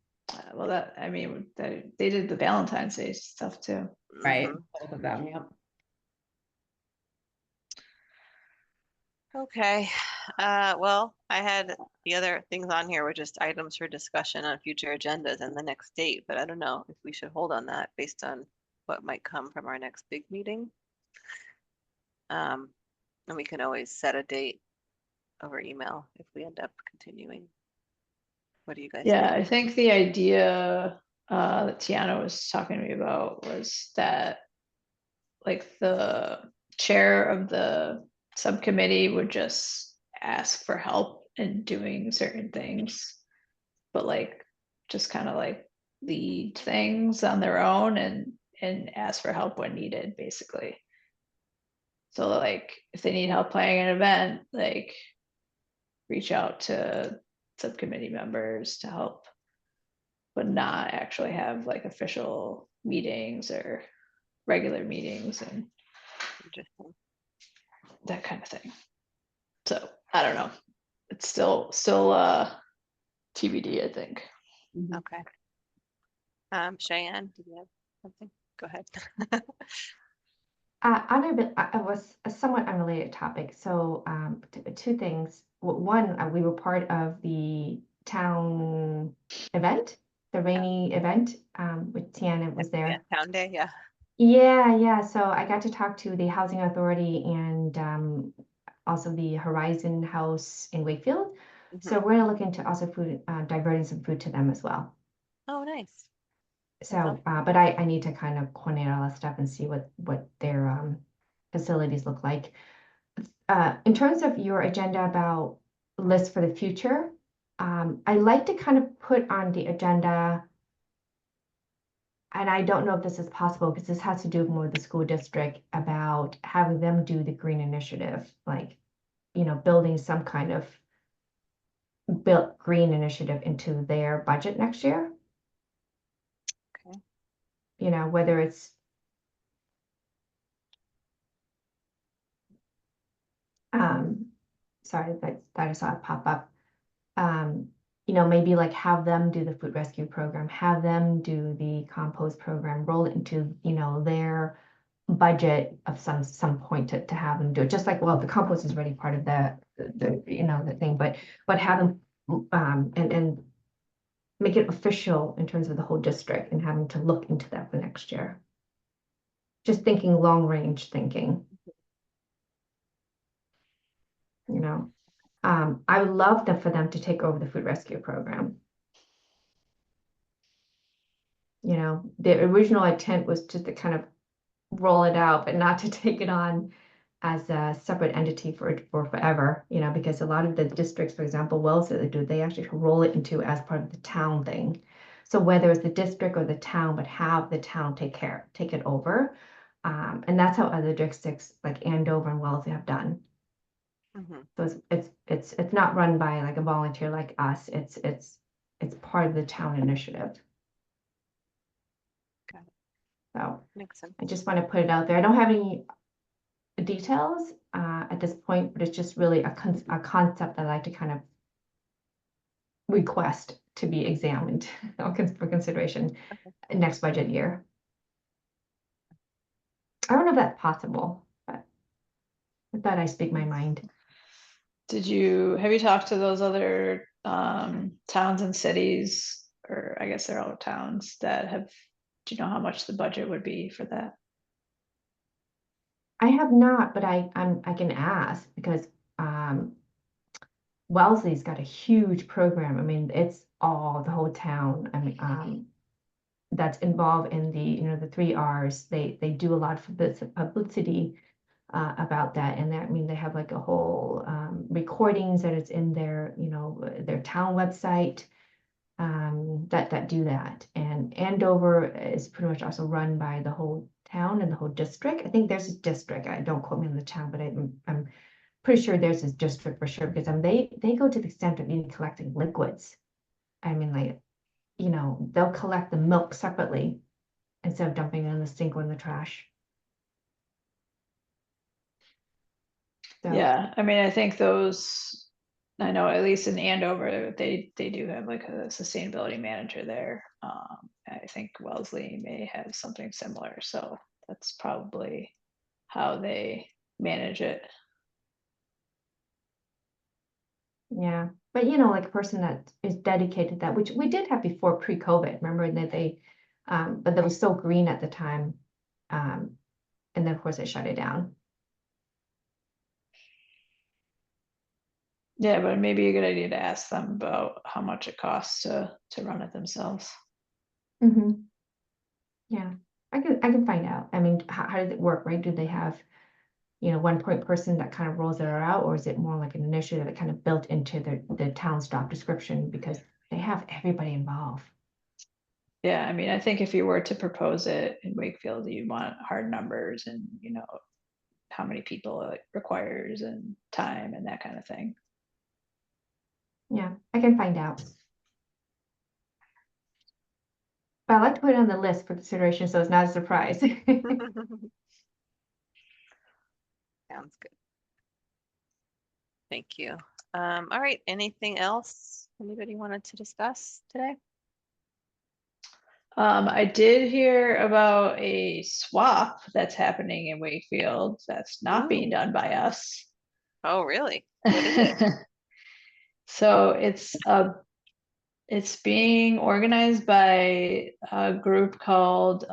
[SPEAKER 2] Well, I mean, they did the Valentine's Day stuff too.
[SPEAKER 3] Right.
[SPEAKER 1] mhm.
[SPEAKER 3] Both of them. Yep.
[SPEAKER 1] Okay. Well, I had the other things on here were just items for discussion on future agendas and the next date, but I don't know if we should hold on that based on what might come from our next big meeting. And we can always set a date over email if we end up continuing. What do you guys
[SPEAKER 2] Yeah,
[SPEAKER 1] think?
[SPEAKER 2] I think the idea that Tiana was talking to me about was that like the chair of the subcommittee would just ask for help in doing certain things, but like just kind of like lead things on their own and ask for help when needed, basically. So like if they need help planning an event, like reach out to subcommittee members to help, but not actually have like official meetings or regular meetings and
[SPEAKER 1] Interesting.
[SPEAKER 2] that kind of thing. So I don't know. It's still TBD, I think.
[SPEAKER 1] Okay. Cheyenne, do you have something? Go ahead.
[SPEAKER 4] On a bit, it was a somewhat unrelated topic. So two things. One, we were part of the town event, the rainy event, with Tiana was
[SPEAKER 1] Yeah,
[SPEAKER 4] there.
[SPEAKER 1] Town Day, yeah.
[SPEAKER 4] Yeah. So I got to talk to the housing authority and also the Horizon House in Wakefield. So
[SPEAKER 1] Mhm.
[SPEAKER 4] we're gonna look into also diverting some food to them as well.
[SPEAKER 1] Oh, nice.
[SPEAKER 4] So, but I need to kind of coordinate all that stuff and see what their facilities look like. In terms of your agenda about lists for the future, I like to kind of put on the agenda, and I don't know if this is possible because this has to do more with the school district about having them do the green initiative, like, building some kind of built green initiative into their budget next year.
[SPEAKER 1] Okay.
[SPEAKER 4] You know, whether it's sorry, that I saw it pop up. You know, maybe like have them do the food rescue program, have them do the compost program, roll it into, you know, their budget of some point to have them do it. Just like, well, the compost is already part of the you know, the thing, but have them and make it official in terms of the whole district and having to look into that for next year. Just thinking long range thinking. You know, I would love for them to take over the food rescue program. You know, the original intent was just to kind of roll it out, but not to take it on as a separate entity for forever, you know, because a lot of the districts, for example, Wells that they do, they actually roll it into as part of the town thing. So whether it's the district or the town, but have the town take it over. And that's how other districts like Andover and Wellesley have done. So it's not run by like a volunteer like us. It's part of the town initiative.
[SPEAKER 1] Got it.
[SPEAKER 4] So
[SPEAKER 1] Makes sense.
[SPEAKER 4] I just want to put it out there. I don't have any details at this point, but it's just really a concept that I like to kind of request to be examined for consideration next budget year. I don't know if that's possible, but I thought I speak my mind.
[SPEAKER 2] Have you talked to those other towns and cities, or I guess they're all towns that have, do you know how much the budget would be for that?
[SPEAKER 4] I have not, but I can ask because Wellesley's got a huge program. I mean, it's all the whole town. I mean, that's involved in the, you know, the 3 R's. They do a lot of publicity about that, and that, I mean, they have like a whole recordings that it's in their, you know, their town website that do that. And Andover is pretty much also run by the whole town and the whole district. I think there's a district. I don't quote me on the town, but I'm pretty sure there's this district for sure, because they go to the extent of even collecting liquids. I mean, like, you know, they'll collect the milk separately instead of dumping it in the sink or in the trash. So,
[SPEAKER 2] Yeah, I mean, I think those, I know at least in Andover, they do have like a sustainability manager there. I think Wellesley may have something similar, so that's probably how they manage it.
[SPEAKER 4] yeah, but you know, like a person that is dedicated to that, which we did have before pre-COVID, remember that they, but that was so green at the time. And then of course they shut it down.
[SPEAKER 2] Yeah, but it may be a good idea to ask them about how much it costs to run it themselves.
[SPEAKER 4] Yeah, I can find out. I mean, how does it work, right? Do they have, you know, one point person that kind of rolls it out, or is it more like an initiative that kind of built into the town's job description because they have everybody involved?
[SPEAKER 2] Yeah, I mean, I think if you were to propose it in Wakefield, you want hard numbers and, you know, how many people it requires and time and that kind of thing.
[SPEAKER 4] Yeah, I can find out. But I like to put it on the list for consideration, so it's not a surprise.
[SPEAKER 1] Sounds good. Thank you. All right, anything else anybody wanted to discuss today?
[SPEAKER 2] I did hear about a swap that's happening in Wakefield that's not being done by us.
[SPEAKER 1] Oh, really? What is it?
[SPEAKER 2] So it's being organized by a group called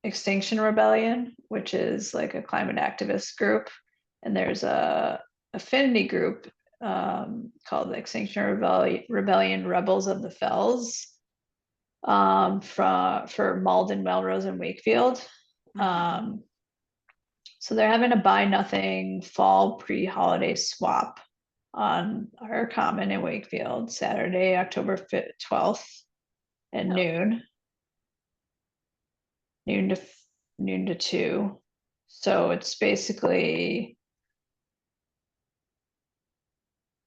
[SPEAKER 2] Extinction Rebellion, which is like a climate activist group. And there's a affinity group called the Extinction Rebellion Rebels of the Fells for Malden, Melrose, and Wakefield. So they're having a buy nothing fall pre-holiday swap on our common in Wakefield, Saturday, October 12th at noon to 2. So it's basically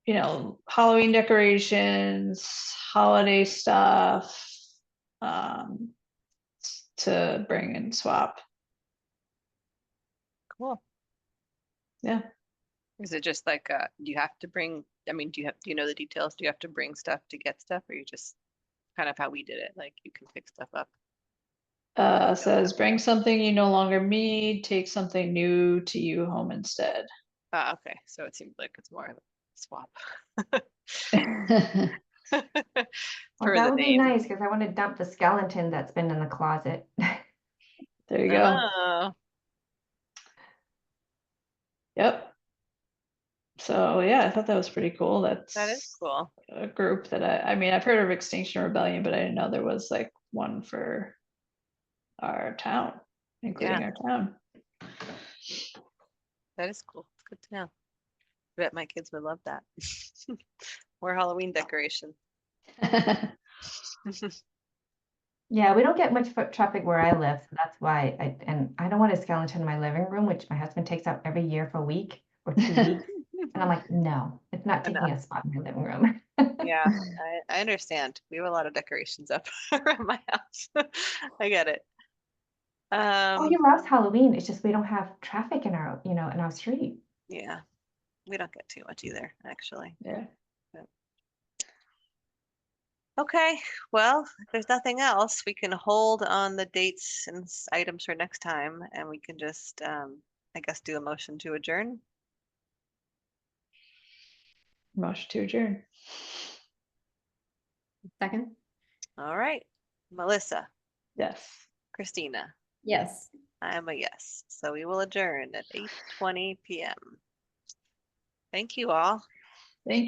[SPEAKER 2] you know, Halloween decorations, holiday stuff, to bring and swap.
[SPEAKER 1] Cool.
[SPEAKER 2] Yeah.
[SPEAKER 1] Is it just like, do you have to bring, I mean, do you know the details? Do you have to bring stuff to get stuff, or you just kind of how we did it? Like you can pick stuff up.
[SPEAKER 2] Says bring something you no longer need, take something new to you home instead.
[SPEAKER 1] Ah, okay. So it seems like it's more of a swap.
[SPEAKER 4] Well,
[SPEAKER 1] Per
[SPEAKER 4] that
[SPEAKER 1] the
[SPEAKER 4] would be
[SPEAKER 1] name.
[SPEAKER 4] nice, because I want to dump the skeleton that's been in the closet.
[SPEAKER 2] There you go.
[SPEAKER 1] Oh,
[SPEAKER 2] Yep. So yeah, I thought that was pretty cool.
[SPEAKER 1] that is
[SPEAKER 2] That's
[SPEAKER 1] cool.
[SPEAKER 2] a group that I mean, I've heard of Extinction Rebellion, but I didn't know there was like one for our town, including
[SPEAKER 1] Yeah.
[SPEAKER 2] our town.
[SPEAKER 1] That is cool. It's good to know. I bet my kids would love that. More Halloween decoration.
[SPEAKER 4] Yeah, we don't get much foot traffic where I live, so that's why I don't want a skeleton in my living room, which my husband takes up every year for a week or 2 weeks. And I'm like, no, it's not taking a spot in my living room.
[SPEAKER 1] Yeah, I understand. We have a lot of decorations up around my house. I get it.
[SPEAKER 4] Oh, he loves Halloween. It's just we don't have traffic in our, in our street.
[SPEAKER 1] Yeah, we don't get too much either, actually.
[SPEAKER 2] Yeah.
[SPEAKER 1] Okay, well, if there's nothing else, we can hold on the dates and items for next time, and we can just, I guess, do a motion to adjourn.
[SPEAKER 2] Motion to adjourn.
[SPEAKER 3] Second?
[SPEAKER 1] All right, Melissa,
[SPEAKER 2] Yes.
[SPEAKER 1] Christina,
[SPEAKER 3] Yes.
[SPEAKER 1] I am a yes. So we will adjourn at 8:20 p.m. Thank you all.
[SPEAKER 2] Thank you.